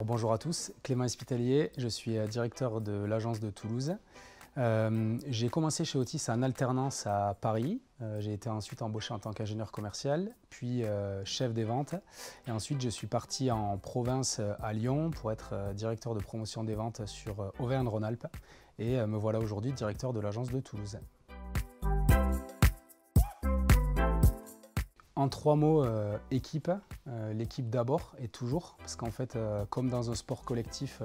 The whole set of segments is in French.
Bonjour à tous, Clément Espitalier, je suis directeur de l'agence de Toulouse. J'ai commencé chez Otis en alternance à Paris. J'ai été ensuite embauché en tant qu'ingénieur commercial, puis chef des ventes. Et ensuite, je suis parti en province à Lyon pour être directeur de promotion des ventes sur Auvergne-Rhône-Alpes. Et me voilà aujourd'hui directeur de l'agence de Toulouse. En trois mots, équipe. L'équipe d'abord et toujours, parce qu'en fait, comme dans un sport collectif,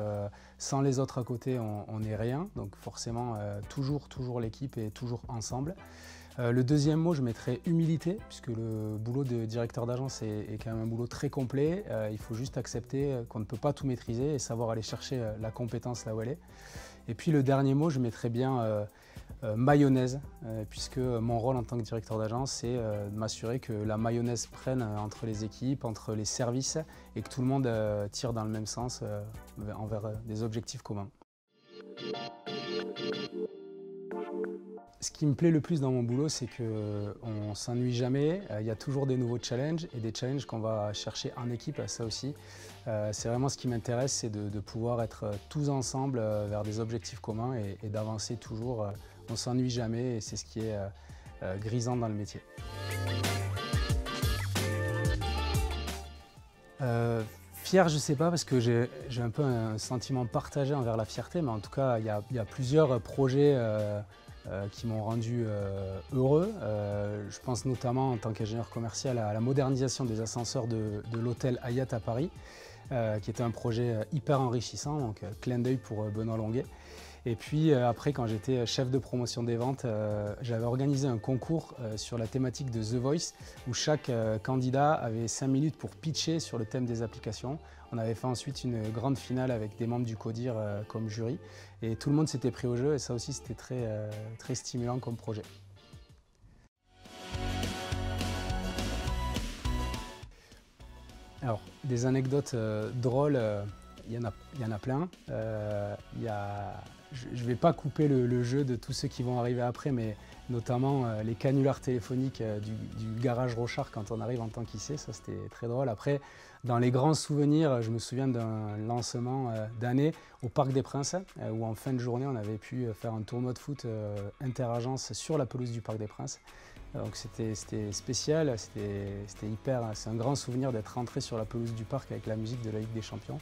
sans les autres à côté, on n'est rien. Donc forcément, toujours l'équipe et toujours ensemble. Le deuxième mot, je mettrais humilité, puisque le boulot de directeur d'agence est quand même un boulot très complet. Il faut juste accepter qu'on ne peut pas tout maîtriser et savoir aller chercher la compétence là où elle est. Et puis le dernier mot, je mettrais bien mayonnaise, puisque mon rôle en tant que directeur d'agence, c'est de m'assurer que la mayonnaise prenne entre les équipes, entre les services, et que tout le monde tire dans le même sens envers des objectifs communs. Ce qui me plaît le plus dans mon boulot, c'est qu'on ne s'ennuie jamais, il y a toujours des nouveaux challenges et des challenges qu'on va chercher en équipe, ça aussi. C'est vraiment ce qui m'intéresse, c'est de pouvoir être tous ensemble vers des objectifs communs et d'avancer toujours. On ne s'ennuie jamais et c'est ce qui est grisant dans le métier. Fier, je ne sais pas, parce que j'ai un peu un sentiment partagé envers la fierté, mais en tout cas, il y a plusieurs projets qui m'ont rendu heureux. Je pense notamment en tant qu'ingénieur commercial à la modernisation des ascenseurs de l'hôtel Hyatt à Paris, qui était un projet hyper enrichissant, donc clin d'œil pour Benoît Longuet. Et puis après, quand j'étais chef de promotion des ventes, j'avais organisé un concours sur la thématique de The Voice, où chaque candidat avait 5 minutes pour pitcher sur le thème des applications. On avait fait ensuite une grande finale avec des membres du CODIR comme jury, et tout le monde s'était pris au jeu, et ça aussi c'était très stimulant comme projet. Alors, des anecdotes drôles, il y en a plein. Je ne vais pas couper le jeu de tous ceux qui vont arriver après, mais notamment les canulars téléphoniques du garage Rochard quand on arrive en tant qu'IC, ça c'était très drôle. Après, dans les grands souvenirs, je me souviens d'un lancement d'année au Parc des Princes, où en fin de journée on avait pu faire un tournoi de foot interagence sur la pelouse du Parc des Princes. Donc c'était spécial, c'est un grand souvenir d'être rentré sur la pelouse du parc avec la musique de la Ligue des Champions.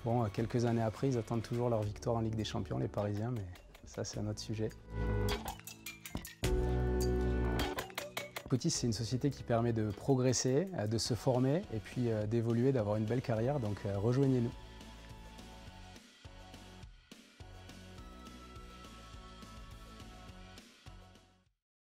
Bon, quelques années après, ils attendent toujours leur victoire en Ligue des Champions, les Parisiens, mais ça c'est un autre sujet. Otis, c'est une société qui permet de progresser, de se former et puis d'évoluer, d'avoir une belle carrière, donc rejoignez-nous.